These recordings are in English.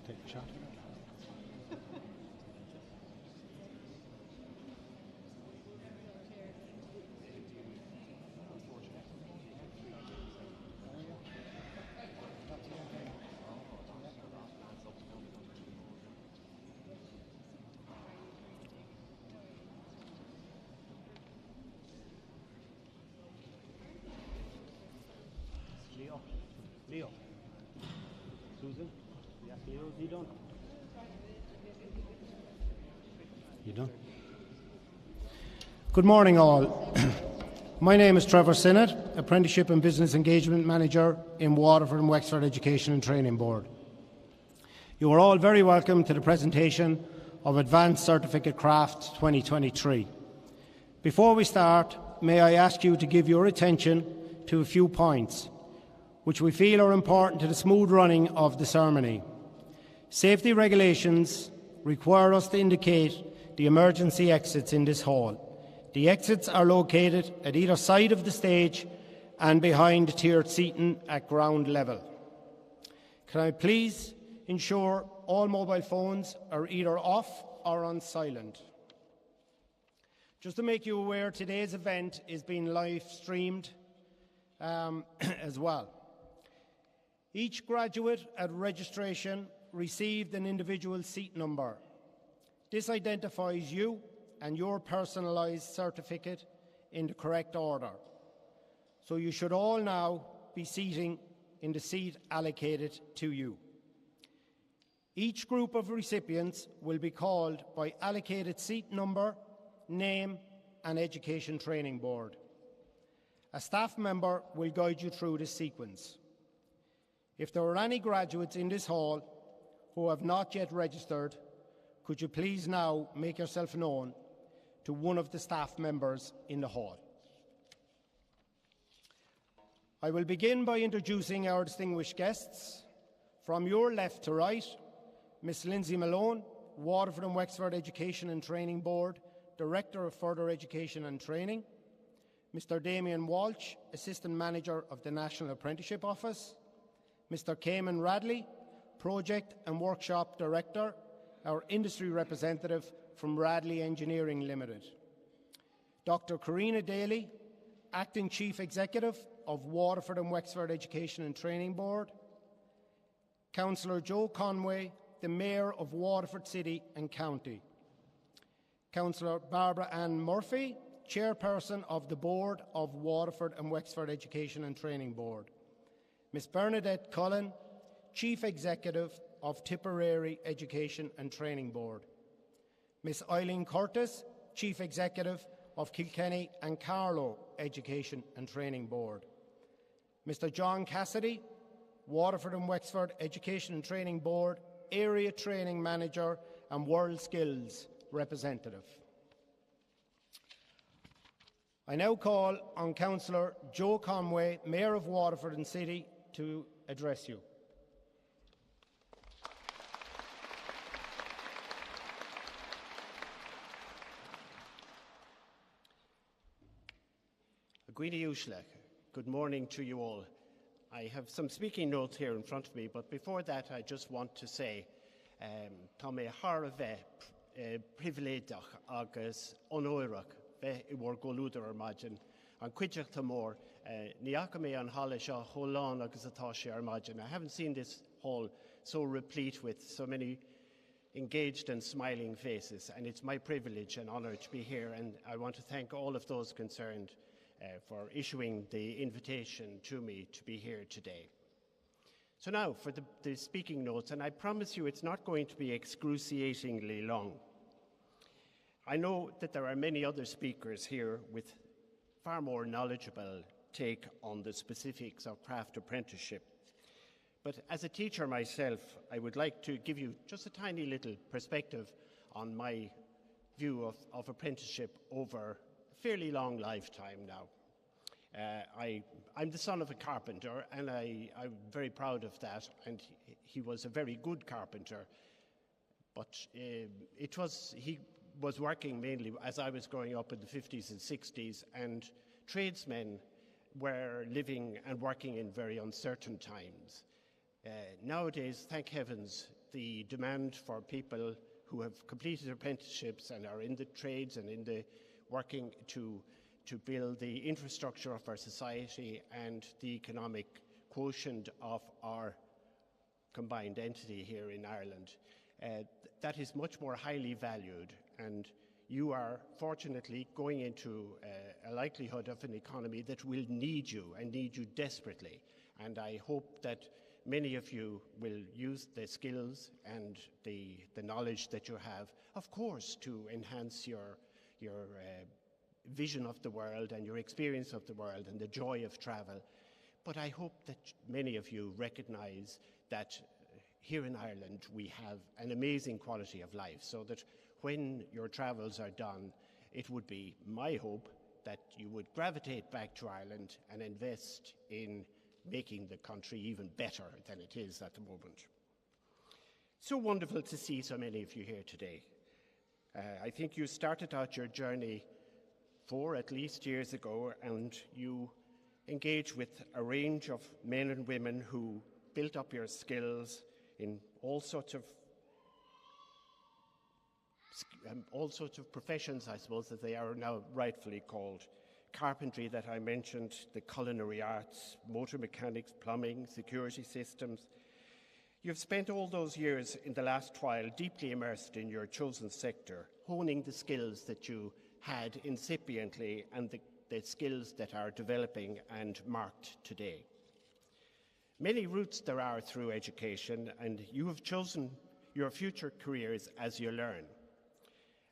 take a shot. Leo. Susan? Yes, Leo, is he done? You done? Good morning, all. My name is Trevor Sinnott, Apprenticeship and Business Engagement Manager in Waterford and Wexford Education and Training Board. You are all very welcome to the presentation of Advanced Certificate Craft 2023. Before we start, may I ask you to give your attention to a few points which we feel are important to the smooth running of the ceremony. Safety regulations require us to indicate the emergency exits in this hall. The exits are located at either side of the stage and behind tiered seating at ground level. Can I please ensure all mobile phones are either off or on silent? Just to make you aware, today's event is being live streamed as well. Each graduate at registration received an individual seat number. This identifies you and your personalised certificate in the correct order. So you should all now be seating in the seat allocated to you. Each group of recipients will be called by allocated seat number, name and Education Training Board. A staff member will guide you through this sequence. If there are any graduates in this hall who have not yet registered, could you please now make yourself known to one of the staff members in the hall. I will begin by introducing our distinguished guests. From your left to right, Ms. Lindsay Malone, Waterford and Wexford Education and Training Board, Director of Further Education and Training. Mr. Damien Walsh, Assistant Manager of the National Apprenticeship Office. Mr. Cayman Radley, Project and Workshop Director, our industry representative from Radley Engineering Limited. Dr. Karina Daly, Acting Chief Executive of Waterford and Wexford Education and Training Board. Councillor Joe Conway, the Mayor of Waterford City and County. Councillor Barbara Ann Murphy, Chairperson of the Board of Waterford and Wexford Education and Training Board. Ms. Bernadette Cullen, Chief Executive of Tipperary Education and Training Board. Ms. Eileen Curtis, Chief Executive of Kilkenny and Carlow Education and Training Board. Mr. John Cassidy, Waterford and Wexford Education and Training Board, Area Training Manager and World Skills Representative. I now call on Councillor Joe Conway, Mayor of Waterford and City, to address you. Good morning to you all. I have some speaking notes here in front of me, but before that I just want to say tá mé thar bheith priviléideach agus onóireach bheith I bhur golúdar ar maidin an cuideach tá mór ní acha mé an hala seo chomhlán agus atá sé ar maidin. I haven't seen this hall so replete with so many engaged and smiling faces, and it's my privilege and honour to be here, and I want to thank all of those concerned for issuing the invitation to me to be here today. So now for the speaking notes, and I promise you it's not going to be excruciatingly long. I know that there are many other speakers here with far more knowledgeable take on the specifics of craft apprenticeship. But as a teacher myself, I would like to give you just a tiny little perspective on my view of apprenticeship over a fairly long lifetime now. I'm the son of a carpenter, and I'm very proud of that, and he was a very good carpenter. But he was working mainly as I was growing up in the 50s and 60s, and tradesmen were living and working in very uncertain times. Nowadays, thank heavens, the demand for people who have completed apprenticeships and are in the trades and in the working to build the infrastructure of our society and the economic quotient of our combined entity here in Ireland. That is much more highly valued, and you are fortunately going into a likelihood of an economy that will need you and need you desperately. And I hope that many of you will use the skills and the knowledge that you have, of course, to enhance your vision of the world and your experience of the world and the joy of travel. But I hope that many of you recognize that here in Ireland we have an amazing quality of life, so that when your travels are done, it would be my hope that you would gravitate back to Ireland and invest in making the country even better than it is at the moment. So wonderful to see so many of you here today. I think you started out your journey 4 at least years ago, and you engage with a range of men and women who built up your skills in all sorts of professions, I suppose, that they are now rightfully called. Carpentry that I mentioned, the culinary arts, motor mechanics, plumbing, security systems. You've spent all those years in the last while deeply immersed in your chosen sector, honing the skills that you had incipiently and the skills that are developing and marked today. Many routes there are through education, and you have chosen your future careers as you learn.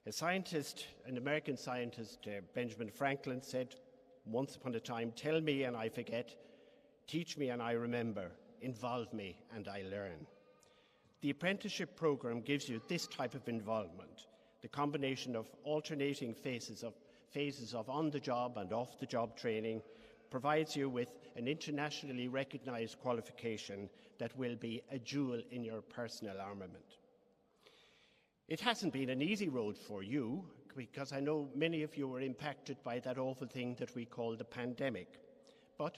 A scientist, an American scientist, Benjamin Franklin, said once upon a time, "Tell me and I forget, teach me and I remember, involve me and I learn." The apprenticeship program gives you this type of involvement, the combination of alternating phases of on-the-job and off-the-job training provides you with an internationally recognized qualification that will be a jewel in your personal armament. It hasn't been an easy road for you, because I know many of you were impacted by that awful thing that we call the pandemic. But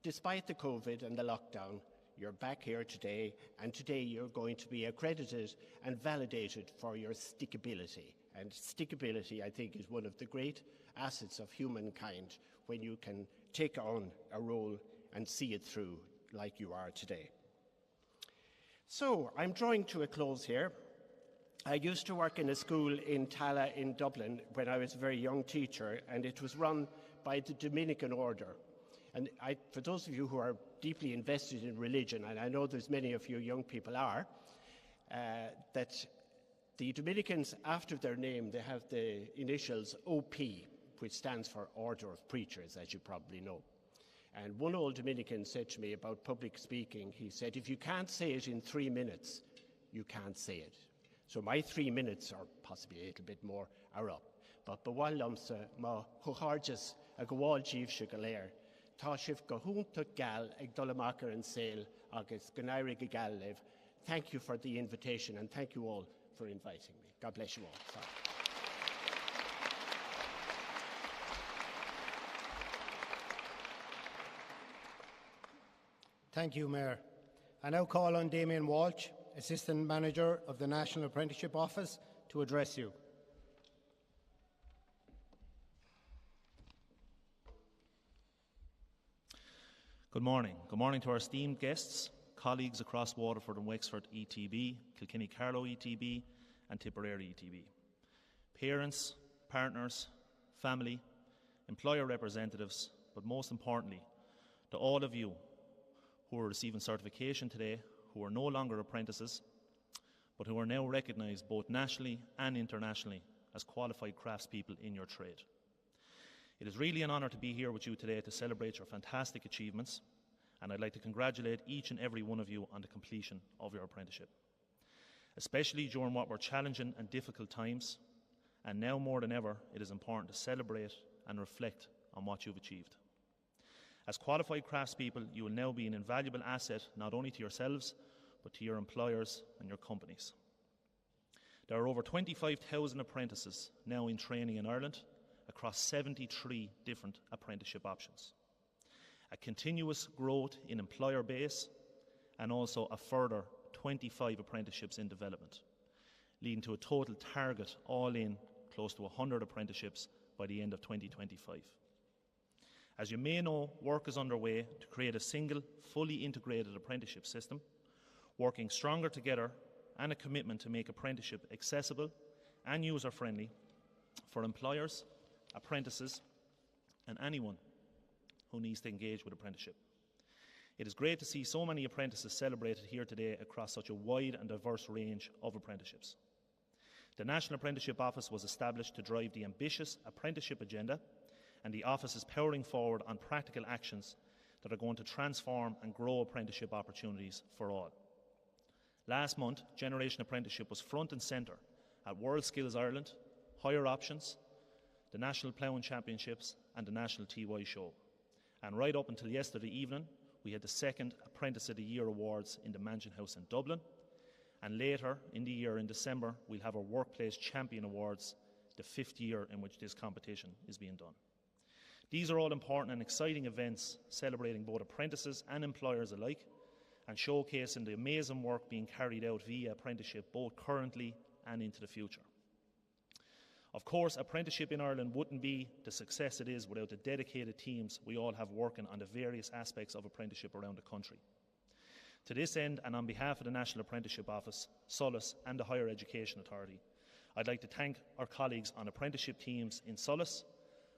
despite the COVID and the lockdown, you're back here today, and today you're going to be accredited and validated for your stickability. And stickability, I think, is one of the great assets of humankind, when you can take on a role and see it through like you are today. So I'm drawing to a close here. I used to work in a school in Tala in Dublin when I was a very young teacher, and it was run by the Dominican order. And for those of you who are deeply invested in religion, and I know there's many of you young people are, that the Dominicans, after their name, they have the initials OP, which stands for Order of Preachers, as you probably know. And one old Dominican said to me about public speaking, he said, "If you can't say it in 3 minutes, you can't say it." So my 3 minutes, or possibly a little bit more, are up. But bawal lumsa ma chucharjas a gawal jeev shigalair, tá shif gahunta gal ag dolamakar and sale agus ganairi galev. Thank you for the invitation, and thank you all for inviting me. God bless you all. Sorry. Thank you, Mayor. I now call on Damien Walsh, Assistant Manager of the National Apprenticeship Office, to address you. Good morning. Good morning to our esteemed guests, colleagues across Waterford and Wexford ETB, Kilkenny Carlow ETB and Tipperary ETB. Parents, partners, family, employer representatives, but most importantly, to all of you who are receiving certification today, who are no longer apprentices, but who are now recognised both nationally and internationally as qualified craftspeople in your trade. It is really an honour to be here with you today to celebrate your fantastic achievements, and I'd like to congratulate each and every one of you on the completion of your apprenticeship. Especially during what were challenging and difficult times, and now more than ever, it is important to celebrate and reflect on what you've achieved. As qualified craftspeople, you will now be an invaluable asset not only to yourselves, but to your employers and your companies. There are over 25,000 apprentices now in training in Ireland across 73 different apprenticeship options. A continuous growth in employer base, and also a further 25 apprenticeships in development, leading to a total target all in close to 100 apprenticeships by the end of 2025. As you may know, work is underway to create a single, fully integrated apprenticeship system, working stronger together, and a commitment to make apprenticeship accessible and user-friendly for employers, apprentices, and anyone who needs to engage with apprenticeship. It is great to see so many apprentices celebrated here today across such a wide and diverse range of apprenticeships. The National Apprenticeship Office was established to drive the ambitious apprenticeship agenda, and the office is powering forward on practical actions that are going to transform and grow apprenticeship opportunities for all. Last month, Generation Apprenticeship was front and centre at World Skills Ireland, Higher Options, the National Ploughing Championships and the National TY Show. And right up until yesterday evening, we had the second Apprentice of the Year Awards in the Mansion House in Dublin. And later in the year, in December, we'll have our Workplace Champion Awards, the 5th year in which this competition is being done. These are all important and exciting events celebrating both apprentices and employers alike and showcasing the amazing work being carried out via apprenticeship both currently and into the future. Of course, apprenticeship in Ireland wouldn't be the success it is without the dedicated teams we all have working on the various aspects of apprenticeship around the country. To this end, and on behalf of the National Apprenticeship Office, SOLAS and the Higher Education Authority, I'd like to thank our colleagues on apprenticeship teams in SOLAS,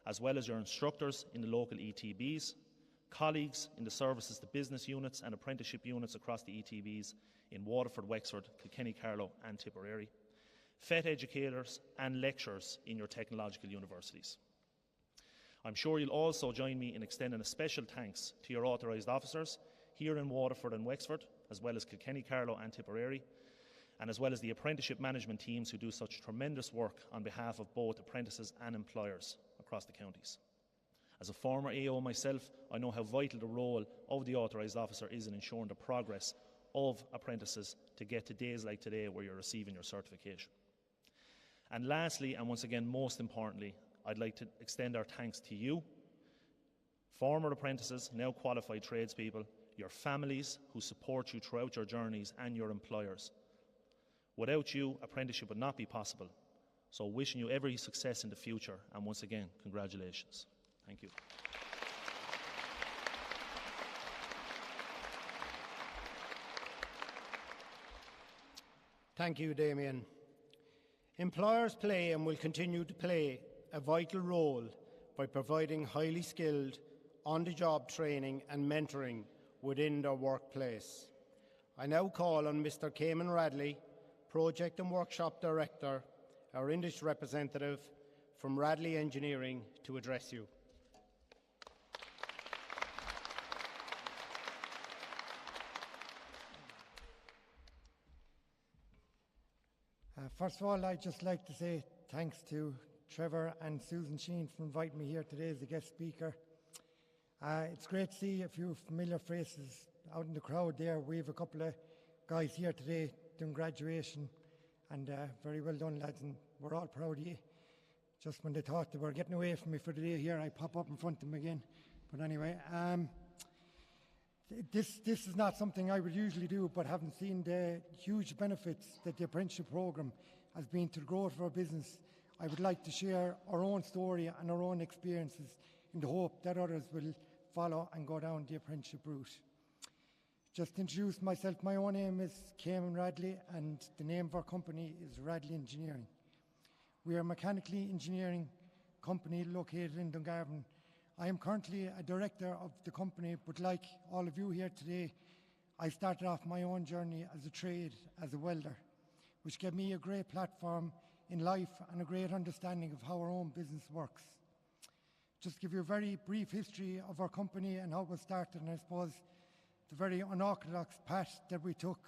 as well as your instructors in the local ETBs, colleagues in the services to business units and apprenticeship units across the ETBs in Waterford, Wexford, Kilkenny, Carlow and Tipperary, FET educators and lecturers in your technological universities. I'm sure you'll also join me in extending a special thanks to your authorised officers here in Waterford and Wexford, as well as Kilkenny, Carlow and Tipperary, and as well as the apprenticeship management teams who do such tremendous work on behalf of both apprentices and employers across the counties. As a former AO myself, I know how vital the role of the authorised officer is in ensuring the progress of apprentices to get to days like today where you're receiving your certification. And lastly, and once again most importantly, I'd like to extend our thanks to you, former apprentices, now qualified tradespeople, your families who support you throughout your journeys, and your employers. Without you, apprenticeship would not be possible. So wishing you every success in the future, and once again, congratulations. Thank you. Thank you, Damien. Employers play and will continue to play a vital role by providing highly skilled, on-the-job training and mentoring within their workplace. I now call on Mr. Cayman Radley, Project and Workshop Director, our industry representative from Radley Engineering, to address you. First of all, I'd just like to say thanks to Trevor and Susan Sheen for inviting me here today as a guest speaker. It's great to see a few familiar faces out in the crowd there. We have a couple of guys here today doing graduation, and very well done, lads, and we're all proud of you. Just when they thought they were getting away from me for the day here, I pop up in front of them again. But anyway, this is not something I would usually do, but having seen the huge benefits that the apprenticeship programme has been to the growth of our business, I would like to share our own story and our own experiences in the hope that others will follow and go down the apprenticeship route. Just to introduce myself, my own name is Cayman Radley and the name of our company is Radley Engineering. We are a mechanically engineering company located in Dungarvan. I am currently a director of the company, but like all of you here today, I started off my own journey as a trade, as a welder, which gave me a great platform in life and a great understanding of how our own business works. Just to give you a very brief history of our company and how it was started, and I suppose the very unorthodox path that we took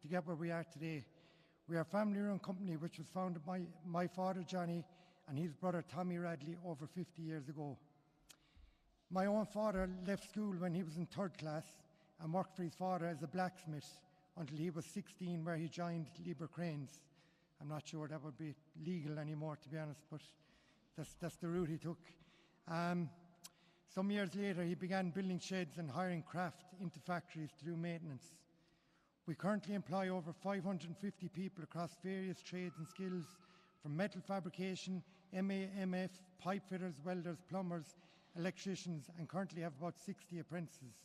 to get where we are today. We are a family-run company which was founded by my father, Johnny, and his brother, Tommy Radley, over 50 years ago. My own father left school when he was in 3rd class and worked for his father as a blacksmith until he was 16, where he joined Lieber Cranes. I'm not sure that would be legal anymore, to be honest, but that's the route he took. Some years later, he began building sheds and hiring craft into factories to do maintenance. We currently employ over 550 people across various trades and skills, from metal fabrication, MAMF, pipe fitters, welders, plumbers, electricians, and currently have about 60 apprentices.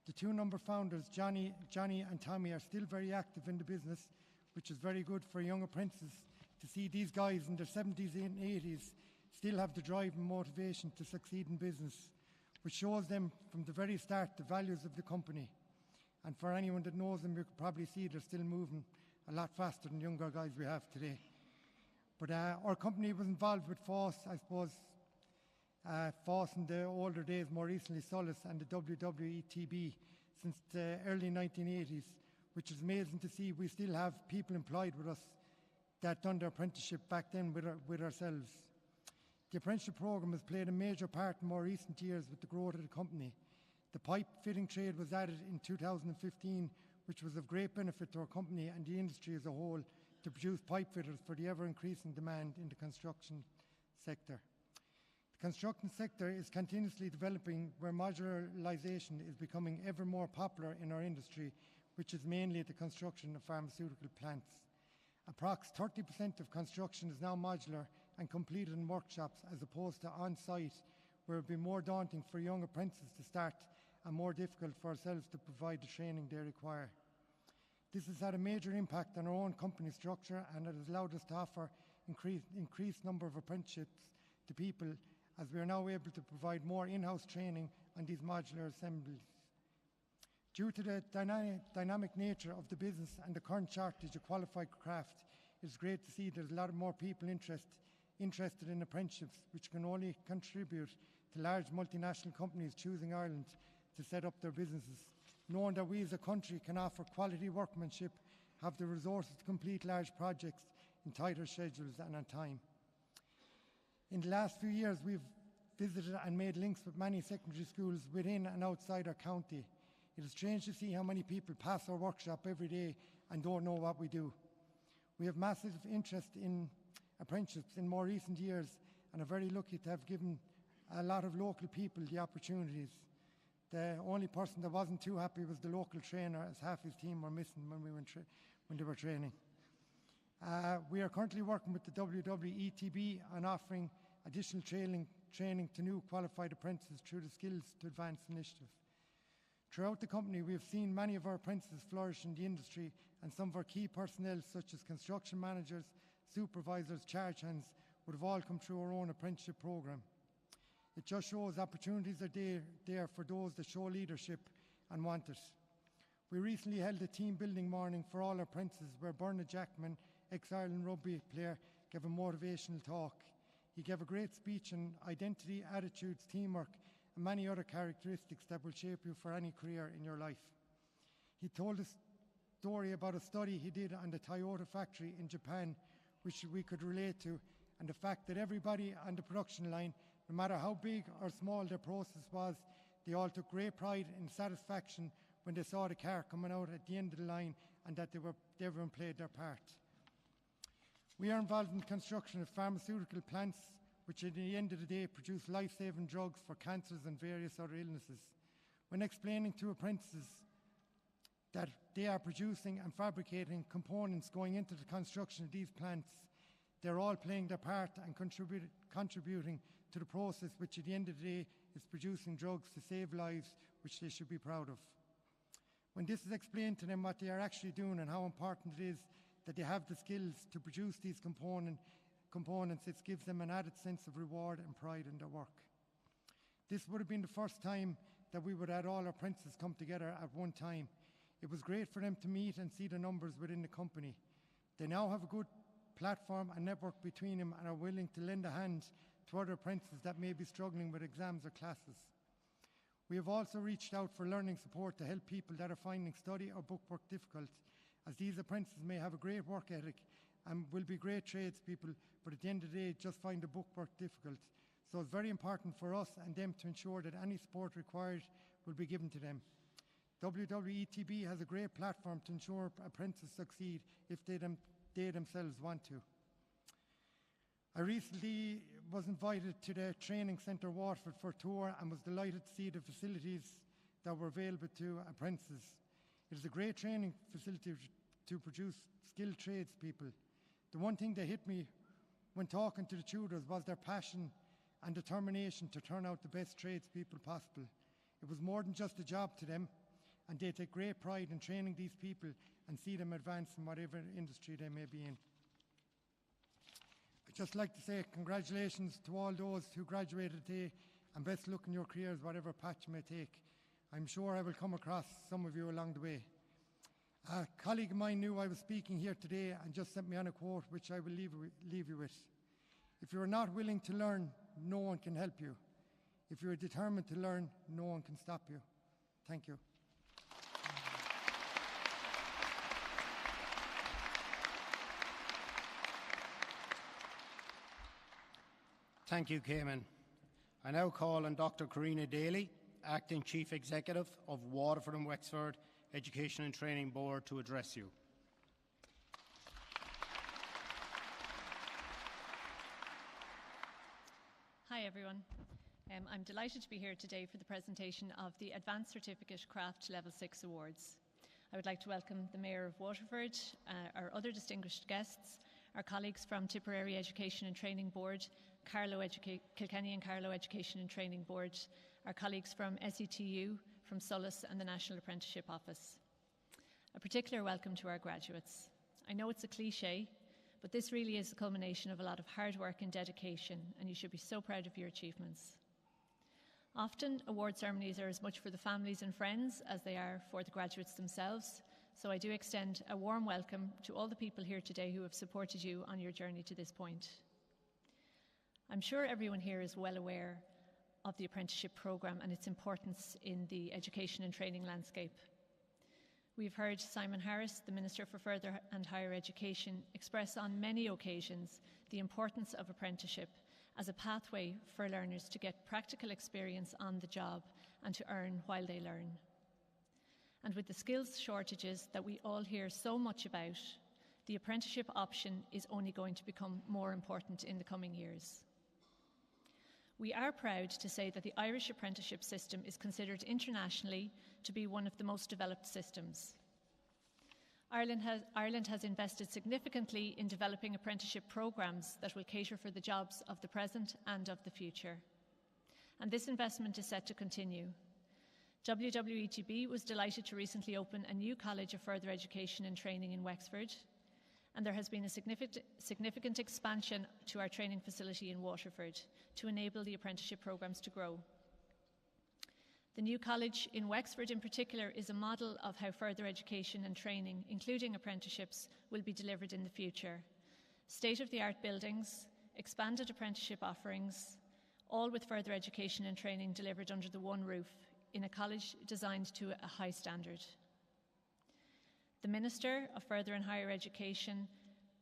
The two number founders, Johnny and Tommy, are still very active in the business, which is very good for young apprentices to see these guys in their 70s and 80s still have the drive and motivation to succeed in business, which shows them from the very start the values of the company. And for anyone that knows them, you could probably see they're still moving a lot faster than younger guys we have today. But our company was involved with FOSS, I suppose, FOSS in the older days, more recently Solace, and the WWETB since the early 1980s, which is amazing to see. We still have people employed with us that done their apprenticeship back then with ourselves. The apprenticeship program has played a major part in more recent years with the growth of the company. The pipe fitting trade was added in 2015, which was of great benefit to our company and the industry as a whole to produce pipe fitters for the ever-increasing demand in the construction sector. The construction sector is continuously developing, where modularization is becoming ever more popular in our industry, which is mainly the construction of pharmaceutical plants. Approx 30% of construction is now modular and completed in workshops as opposed to on-site, where it would be more daunting for young apprentices to start and more difficult for ourselves to provide the training they require. This has had a major impact on our own company structure, and it has allowed us to offer increased number of apprenticeships to people, as we are now able to provide more in-house training on these modular assemblies. Due to the dynamic nature of the business and the current shortage of qualified craft, it's great to see there's a lot more people interested in apprenticeships, which can only contribute to large multinational companies choosing Ireland to set up their businesses, knowing that we as a country can offer quality workmanship, have the resources to complete large projects in tighter schedules and on time. In the last few years, we've visited and made links with many secondary schools within and outside our county. It is strange to see how many people pass our workshop every day and don't know what we do. We have massive interest in apprenticeships in more recent years and are very lucky to have given a lot of local people the opportunities. The only person that wasn't too happy was the local trainer, as half his team were missing when they were training. We are currently working with the WWETB on offering additional training to new qualified apprentices through the Skills to Advance initiative. Throughout the company, we have seen many of our apprentices flourish in the industry, and some of our key personnel, such as construction managers, supervisors, charge hands, would have all come through our own apprenticeship program. It just shows opportunities are there for those that show leadership and want it. We recently held a team building morning for all apprentices where Bernard Jackman, ex-Ireland rugby player, gave a motivational talk. He gave a great speech on identity, attitudes, teamwork, and many other characteristics that will shape you for any career in your life. He told a story about a study he did on the Toyota factory in Japan, which we could relate to, and the fact that everybody on the production line, no matter how big or small their process was, they all took great pride and satisfaction when they saw the car coming out at the end of the line and that everyone played their part. We are involved in the construction of pharmaceutical plants, which at the end of the day produce life-saving drugs for cancers and various other illnesses. When explaining to apprentices that they are producing and fabricating components going into the construction of these plants, they're all playing their part and contributing to the process, which at the end of the day is producing drugs to save lives, which they should be proud of. When this is explained to them what they are actually doing and how important it is that they have the skills to produce these components, it gives them an added sense of reward and pride in their work. This would have been the first time that we would have had all our apprentices come together at one time. It was great for them to meet and see the numbers within the company. They now have a good platform and network between them and are willing to lend a hand to other apprentices that may be struggling with exams or classes. We have also reached out for learning support to help people that are finding study or book work difficult, as these apprentices may have a great work ethic and will be great tradespeople, but at the end of the day just find the book work difficult. So it's very important for us and them to ensure that any support required will be given to them. WWETB has a great platform to ensure apprentices succeed if they themselves want to. I recently was invited to the training centre Waterford for a tour and was delighted to see the facilities that were available to apprentices. It is a great training facility to produce skilled tradespeople. The one thing that hit me when talking to the tutors was their passion and determination to turn out the best tradespeople possible. It was more than just a job to them, and they take great pride in training these people and see them advance in whatever industry they may be in. I'd just like to say congratulations to all those who graduated today, and best luck in your careers, whatever path you may take. I'm sure I will come across some of you along the way. A colleague of mine knew I was speaking here today and just sent me on a quote which I will leave you with. If you are not willing to learn, no one can help you. If you are determined to learn, no one can stop you. Thank you. Thank you, Cayman. I now call on Dr. Karina Daly, Acting Chief Executive of Waterford and Wexford Education and Training Board, to address you. Hi everyone. I'm delighted to be here today for the presentation of the Advanced Certificate Craft Level 6 Awards. I would like to welcome the Mayor of Waterford, our other distinguished guests, our colleagues from Tipperary Education and Training Board, Kilkenny and Carlow Education and Training Board, our colleagues from SETU, from SOLAS and the National Apprenticeship Office. A particular welcome to our graduates. I know it's a cliche, but this really is the culmination of a lot of hard work and dedication, and you should be so proud of your achievements. Often, award ceremonies are as much for the families and friends as they are for the graduates themselves, so I do extend a warm welcome to all the people here today who have supported you on your journey to this point. I'm sure everyone here is well aware of the apprenticeship programme and its importance in the education and training landscape. We've heard Simon Harris, the Minister for Further and Higher Education, express on many occasions the importance of apprenticeship as a pathway for learners to get practical experience on the job and to earn while they learn. And with the skills shortages that we all hear so much about, the apprenticeship option is only going to become more important in the coming years. We are proud to say that the Irish apprenticeship system is considered internationally to be one of the most developed systems. Ireland has invested significantly in developing apprenticeship programmes that will cater for the jobs of the present and of the future. And this investment is set to continue. WWETB was delighted to recently open a new College of Further Education and Training in Wexford, and there has been a significant expansion to our training facility in Waterford to enable the apprenticeship programmes to grow. The new college in Wexford in particular is a model of how further education and training, including apprenticeships, will be delivered in the future. State-of-the-art buildings, expanded apprenticeship offerings, all with further education and training delivered under the one roof in a college designed to a high standard. The Minister of Further and Higher Education,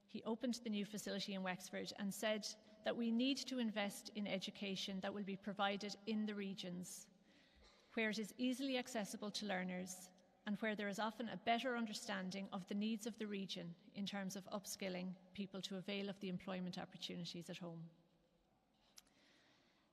he opened the new facility in Wexford and said that we need to invest in education that will be provided in the regions, where it is easily accessible to learners and where there is often a better understanding of the needs of the region in terms of upskilling people to avail of the employment opportunities at home.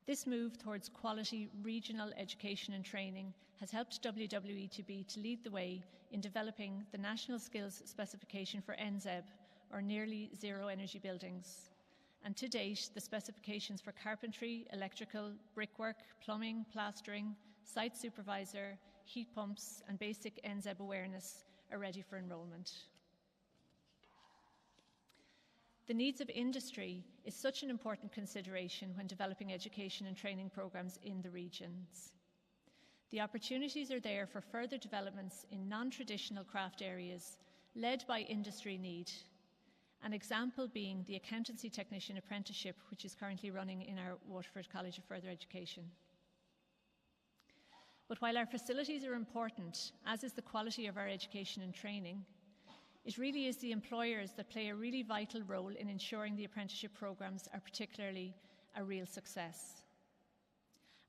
This move towards quality regional education and training has helped WWETB to lead the way in developing the National Skills Specification for NZEB, or Nearly Zero Energy Buildings. And to date, the specifications for carpentry, electrical, brickwork, plumbing, plastering, site supervisor, heat pumps and basic NZEB awareness are ready for enrolment. The needs of industry is such an important consideration when developing education and training programmes in the regions. The opportunities are there for further developments in non-traditional craft areas led by industry need, an example being the Accountancy Technician Apprenticeship, which is currently running in our Waterford College of Further Education. But while our facilities are important, as is the quality of our education and training, it really is the employers that play a really vital role in ensuring the apprenticeship programmes are particularly a real success.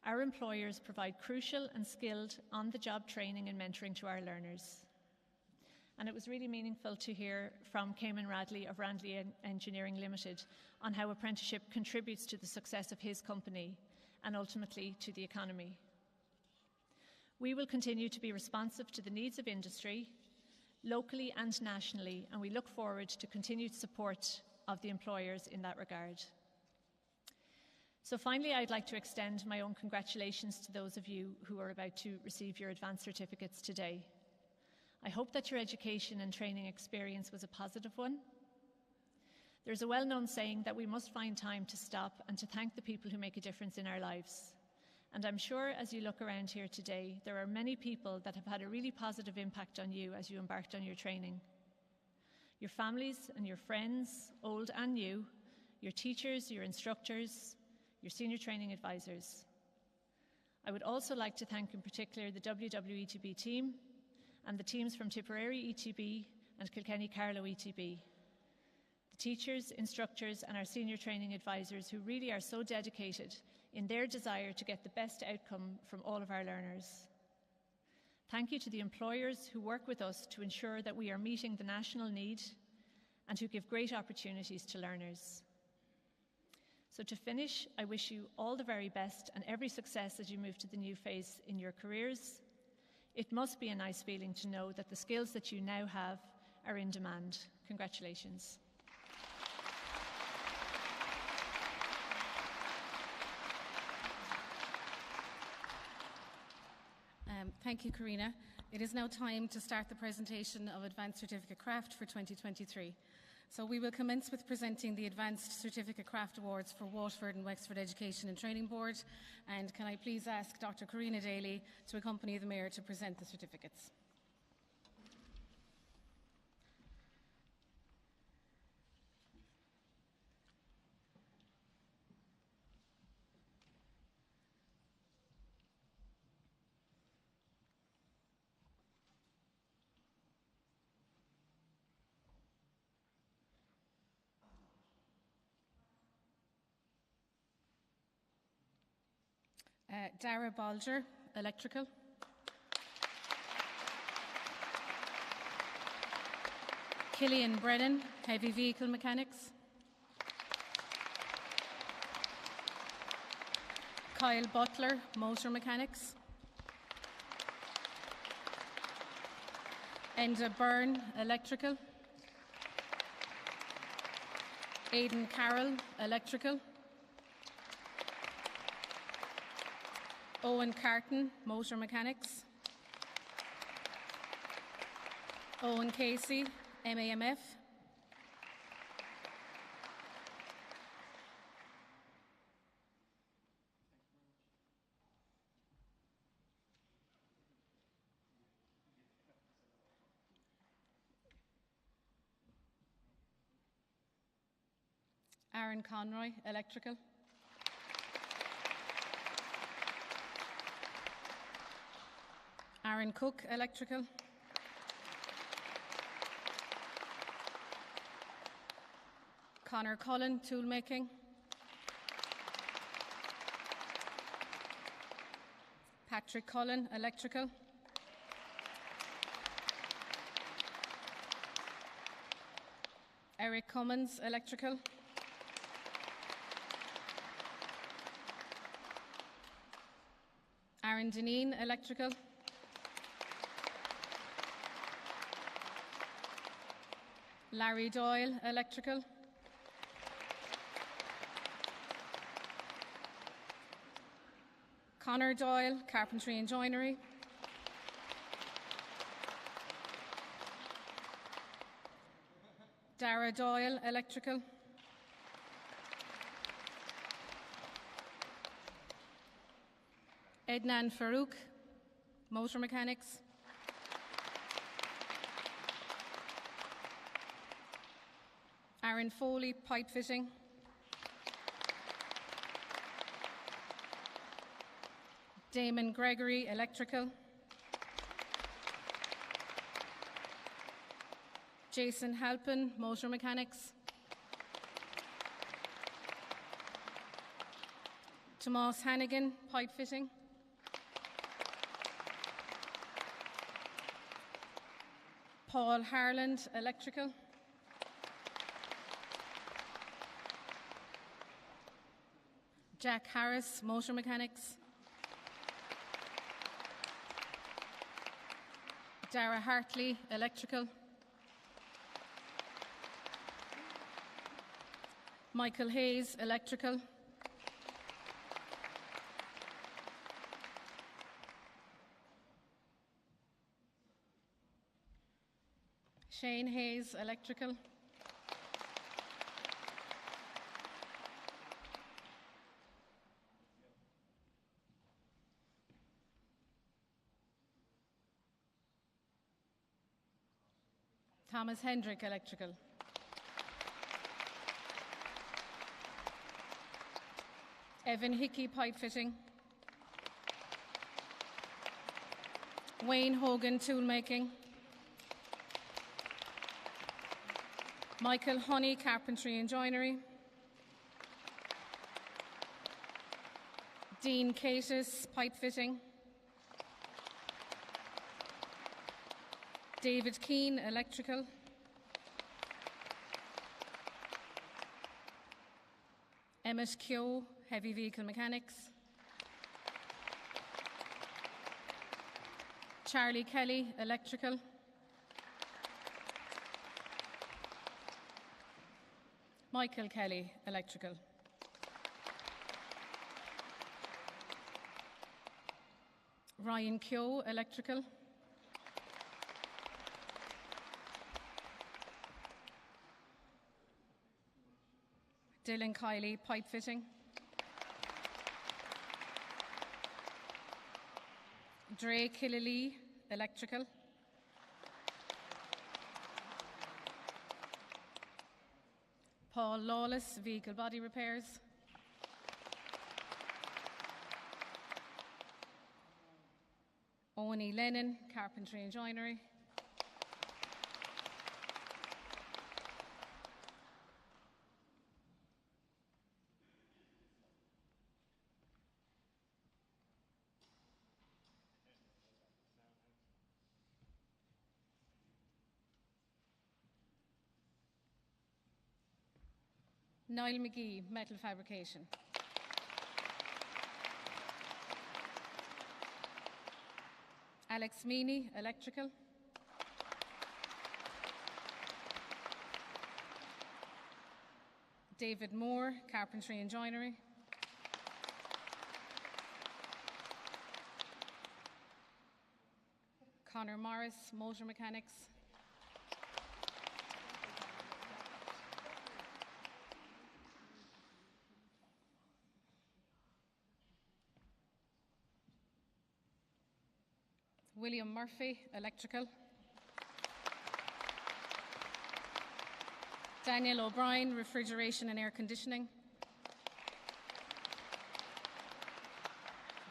Our employers provide crucial and skilled on-the-job training and mentoring to our learners. And it was really meaningful to hear from Cayman Radley of Radley Engineering Limited on how apprenticeship contributes to the success of his company and ultimately to the economy. We will continue to be responsive to the needs of industry, locally and nationally, and we look forward to continued support of the employers in that regard. So finally, I'd like to extend my own congratulations to those of you who are about to receive your advanced certificates today. I hope that your education and training experience was a positive one. There's a well-known saying that we must find time to stop and to thank the people who make a difference in our lives. And I'm sure as you look around here today, there are many people that have had a really positive impact on you as you embarked on your training. Your families and your friends, old and new, your teachers, your instructors, your senior training advisors. I would also like to thank in particular the WWETB team and the teams from Tipperary ETB and Kilkenny Carlow ETB. The teachers, instructors and our senior training advisors who really are so dedicated in their desire to get the best outcome from all of our learners. Thank you to the employers who work with us to ensure that we are meeting the national need and who give great opportunities to learners. So to finish, I wish you all the very best and every success as you move to the new phase in your careers. It must be a nice feeling to know that the skills that you now have are in demand. Congratulations. Thank you, Karina. It is now time to start the presentation of Advanced Certificate Craft for 2023. So we will commence with presenting the Advanced Certificate Craft Awards for Waterford and Wexford Education and Training Board. And can I please ask Dr. Karina Daly to accompany the Mayor to present the certificates. Dara Balger, Electrical. Killian Brennan, Heavy Vehicle Mechanics. Kyle Butler, Motor Mechanics. Enda Byrne, Electrical. Aidan Carroll, Electrical. Owen Carton, Motor Mechanics. Owen Casey, MAMF. Aaron Conroy, Electrical. Aaron Cook, Electrical. Connor Cullen, Toolmaking. Patrick Cullen, Electrical. Eric Cummins, Electrical. Aaron Deneen, Electrical. Larry Doyle, Electrical. Connor Doyle, Carpentry and Joinery. Dara Doyle, Electrical. Ednan Farouk, Motor Mechanics. Aaron Foley, Pipe Fitting. Damon Gregory, Electrical. Jason Halpin, Motor Mechanics. Tomas Hannigan, Pipe Fitting. Paul Harland, Electrical. Jack Harris, Motor Mechanics. Dara Hartley, Electrical. Michael Hayes, Electrical. Shane Hayes, Electrical. Thomas Hendrick, Electrical. Evan Hickey, Pipe Fitting. Wayne Hogan, Tool Making. Michael Honey, Carpentry and Joinery. Dean Catus, Pipe Fitting. David Keane, Electrical. Emmett Keogh, Heavy Vehicle Mechanics. Charlie Kelly, Electrical. Michael Kelly, Electrical. Ryan Keogh, Electrical. Dylan Kiley, Pipe Fitting. Dre Killalea, Electrical. Paul Lawless, Vehicle Body Repairs. Owen E. Lennon, Carpentry and Joinery. Niall McGee, Metal Fabrication. Alex Meany, Electrical. David Moore, Carpentry and Joinery. Connor Morris, Motor Mechanics. William Murphy, Electrical. Daniel O'Brien, Refrigeration and Air Conditioning.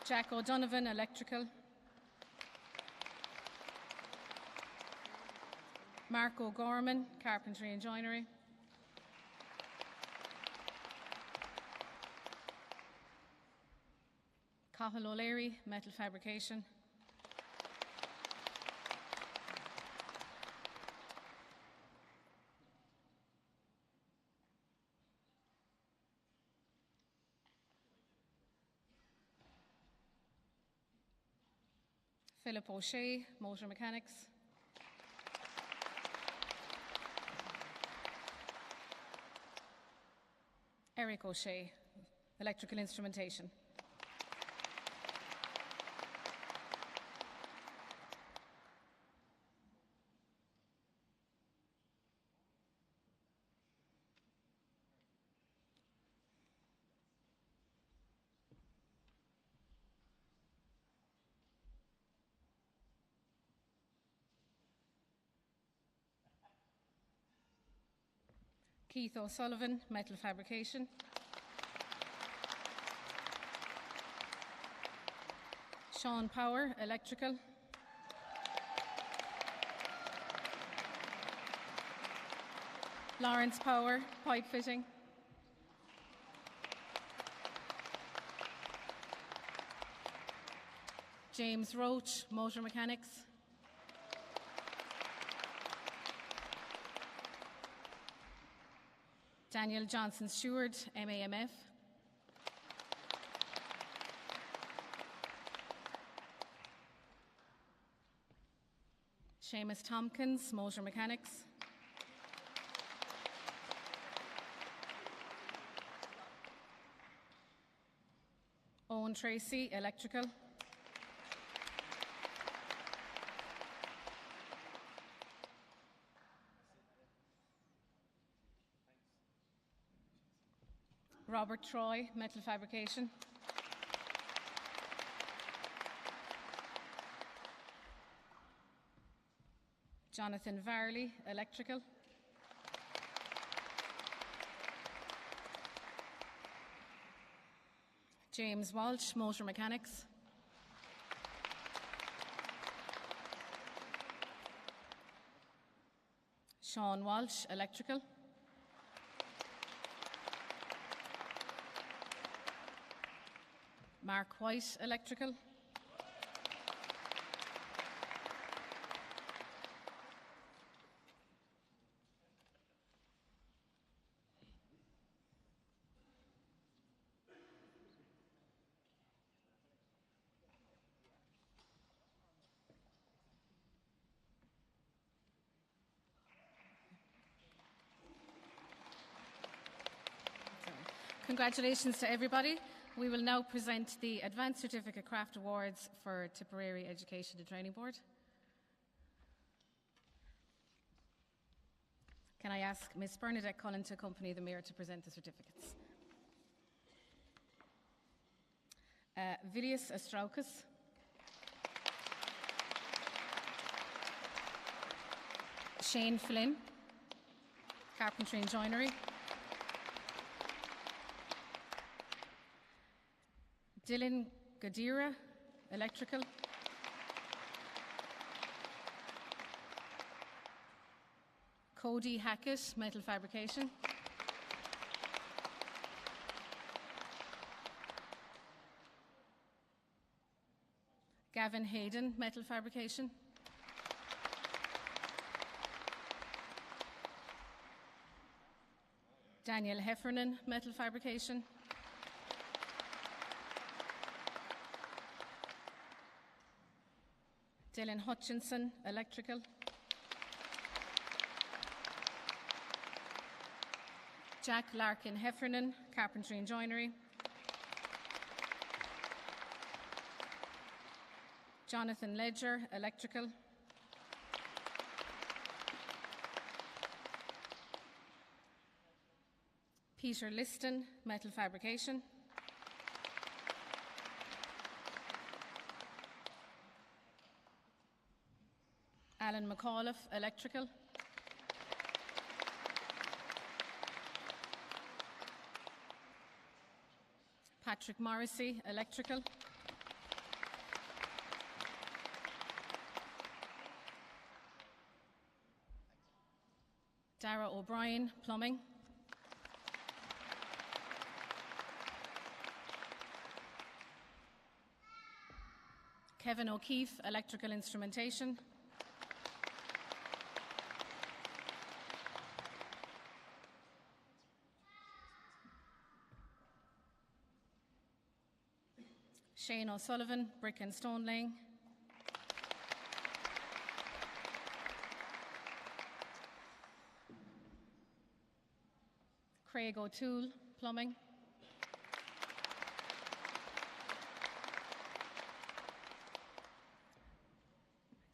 Jack O'Donovan, Electrical. Mark O'Gorman, Carpentry and Joinery. Cathal O'Leary, Metal Fabrication. Philip O'Shea, Motor Mechanics. Eric O'Shea, Electrical Instrumentation. Keith O'Sullivan, Metal Fabrication. Sean Power, Electrical. Lawrence Power, Pipe Fitting. James Roach, Motor Mechanics. Daniel Johnson Stewart, MAMF. Seamus Tompkins, Motor Mechanics. Owen Tracy, Electrical. Robert Troy, Metal Fabrication. Jonathan Varley, Electrical. James Walsh, Motor Mechanics. Sean Walsh, Electrical. Mark White, Electrical. Congratulations to everybody. We will now present the Advanced Certificate Craft Awards for Tipperary Education and Training Board. Can I ask Ms Bernadette Cullen to accompany the Mayor to present the certificates? Vilius Astraukas. Shane Flynn, Carpentry and Joinery. Dylan Gadira, Electrical. Cody Hackett, Metal Fabrication. Gavin Hayden, Metal Fabrication. Daniel Heffernan, Metal Fabrication. Dylan Hutchinson, Electrical. Jack Larkin Heffernan, Carpentry and Joinery. Jonathan Ledger, Electrical. Peter Liston, Metal Fabrication. Alan McAuliffe, Electrical. Patrick Morrissey, Electrical. Dara O'Brien, Plumbing. Kevin O'Keefe, Electrical Instrumentation. Shane O'Sullivan, Brick and Stone Laying. Craig O'Toole, Plumbing.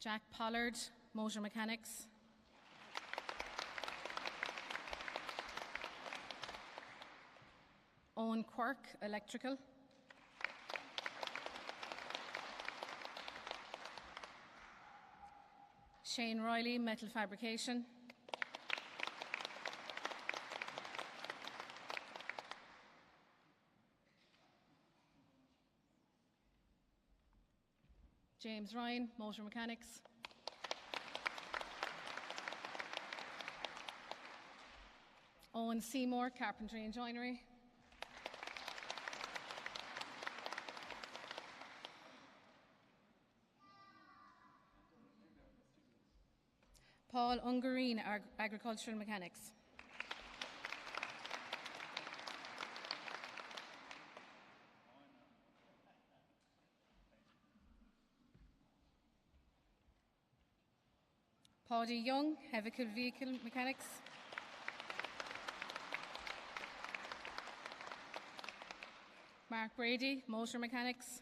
Jack Pollard, Motor Mechanics. Owen Quirk, Electrical. Shane Riley, Metal Fabrication. James Ryan, Motor Mechanics. Owen Seymour, Carpentry and Joinery. Paul Ungarine, Agricultural Mechanics. Paddy Young, Heavy Vehicle Mechanics. Mark Brady, Motor Mechanics.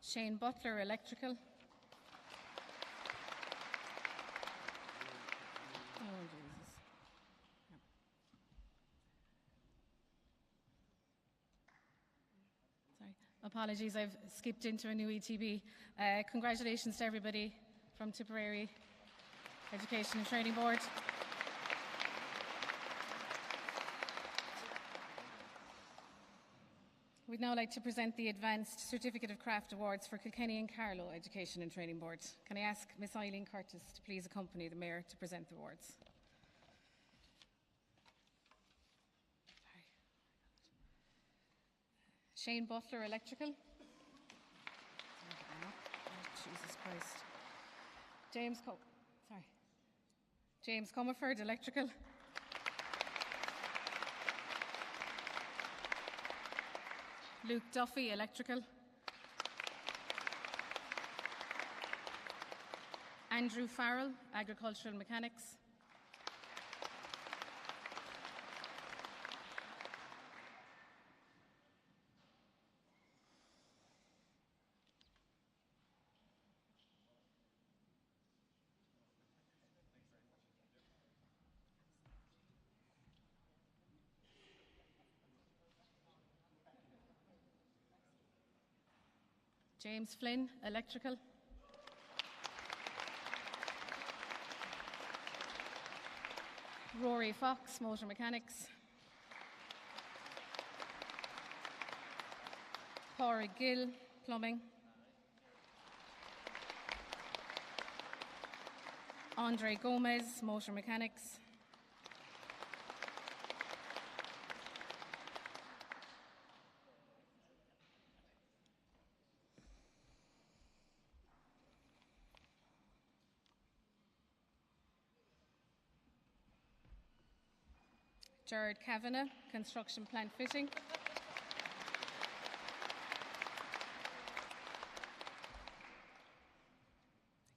Shane Butler, Electrical. Oh, Jesus. Sorry. Apologies, I've skipped into a new ETB. Congratulations to everybody from Tipperary Education and Training Board. We'd now like to present the Advanced Certificate of Craft Awards for Kilkenny and Carlow Education and Training Board. Can I ask Miss Eileen Curtis to please accompany the Mayor to present the awards? Shane Butler, Electrical. Oh, Jesus Christ. James Comerford, Electrical. Luke Duffy, Electrical. Andrew Farrell, Agricultural Mechanics. James Flynn, Electrical. Rory Fox, Motor Mechanics. Corey Gill, Plumbing. Andre Gomez, Motor Mechanics. Jared Kavanagh, Construction Plant Fitting.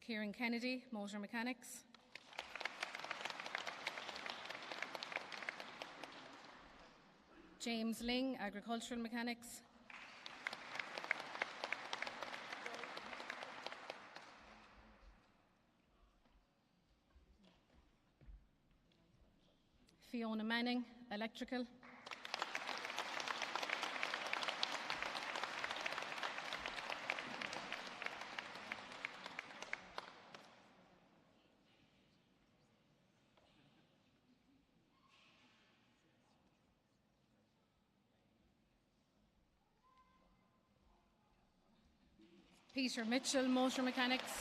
Kieran Kennedy, Motor Mechanics. James Ling, Agricultural Mechanics. Fiona Manning, Electrical. Peter Mitchell, Motor Mechanics.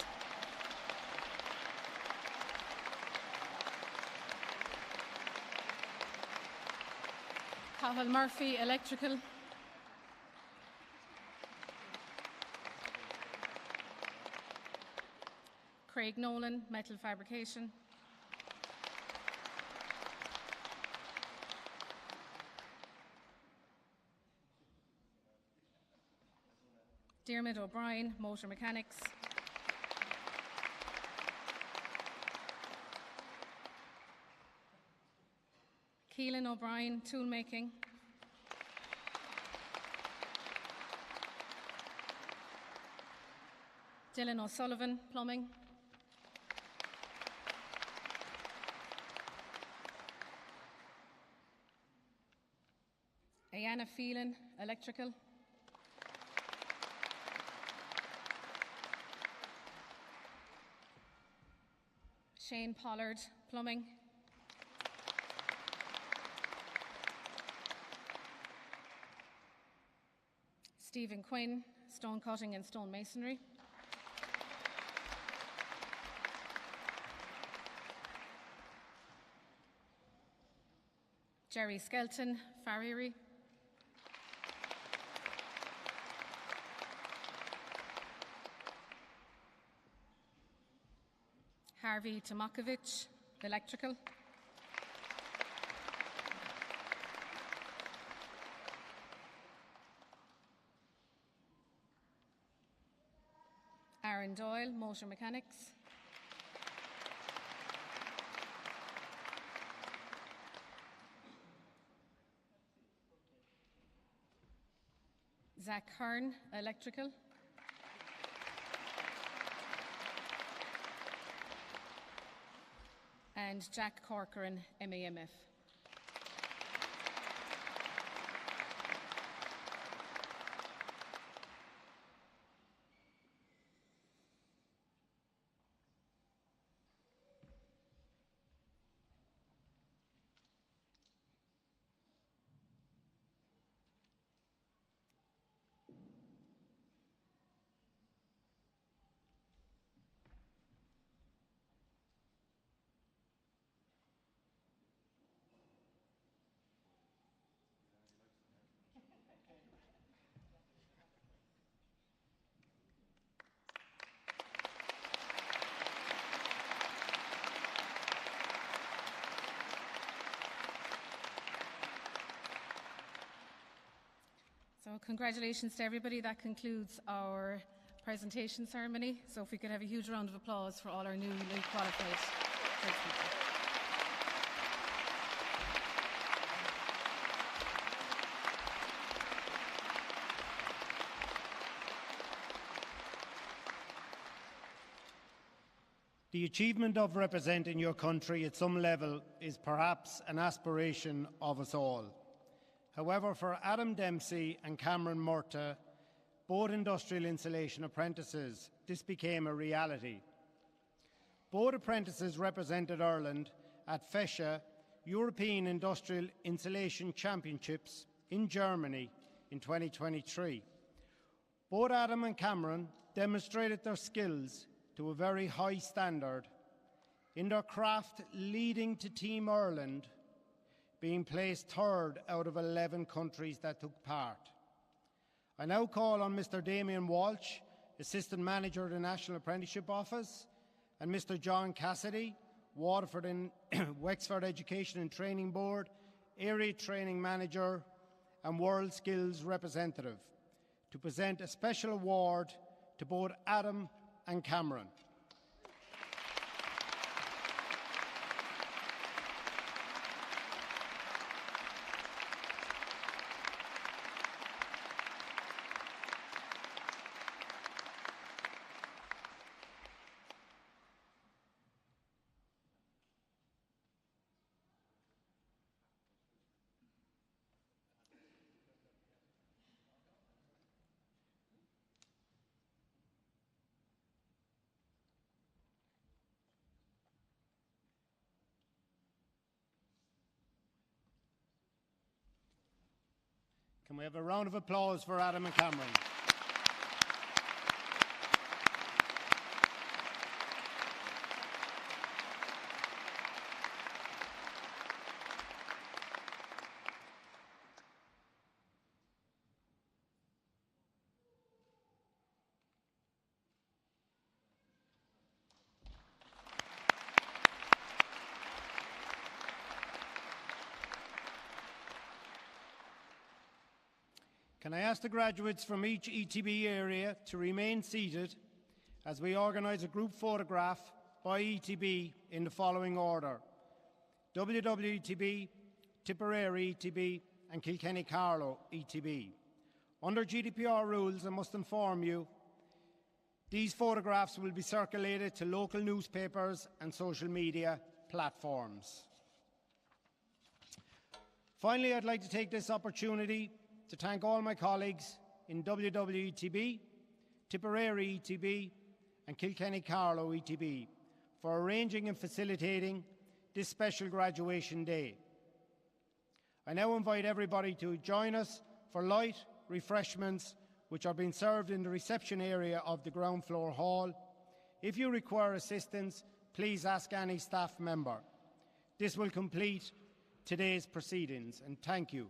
Cathal Murphy, Electrical. Craig Nolan, Metal Fabrication. Dermot O'Brien, Motor Mechanics. Keelan O'Brien, Toolmaking. Dylan O'Sullivan, Plumbing. Ayanna Phelan, Electrical. Shane Pollard, Plumbing. Stephen Quinn, Stone Cutting and Stone Masonry. Jerry Skelton, Farriery. Harvey Tomakovich, Electrical. Aaron Doyle, Motor Mechanics. Zach Hearn, Electrical. And Jack Corcoran, MAMF. So congratulations to everybody. That concludes our presentation ceremony. So if we could have a huge round of applause for all our newly qualified tradespeople. The achievement of representing your country at some level is perhaps an aspiration of us all. However, for Adam Dempsey and Cameron Murtagh, both industrial insulation apprentices, this became a reality. Both apprentices represented Ireland at FESHA European Industrial Insulation Championships in Germany in 2023. Both Adam and Cameron demonstrated their skills to a very high standard in their craft, leading to Team Ireland being placed third out of 11 countries that took part. I now call on Mr. Damien Walsh, Assistant Manager of the National Apprenticeship Office, and Mr. John Cassidy, Waterford and Wexford Education and Training Board, Area Training Manager and World Skills Representative, to present a special award to both Adam and Cameron. Can we have a round of applause for Adam and Cameron? Can I ask the graduates from each ETB area to remain seated as we organise a group photograph by ETB in the following order: WWETB, Tipperary ETB and Kilkenny Carlow ETB. Under GDPR rules, I must inform you, these photographs will be circulated to local newspapers and social media platforms. Finally, I'd like to take this opportunity to thank all my colleagues in WWETB, Tipperary ETB and Kilkenny Carlow ETB for arranging and facilitating this special graduation day. I now invite everybody to join us for light refreshments which are being served in the reception area of the ground floor hall. If you require assistance, please ask any staff member. This will complete today's proceedings, and thank you.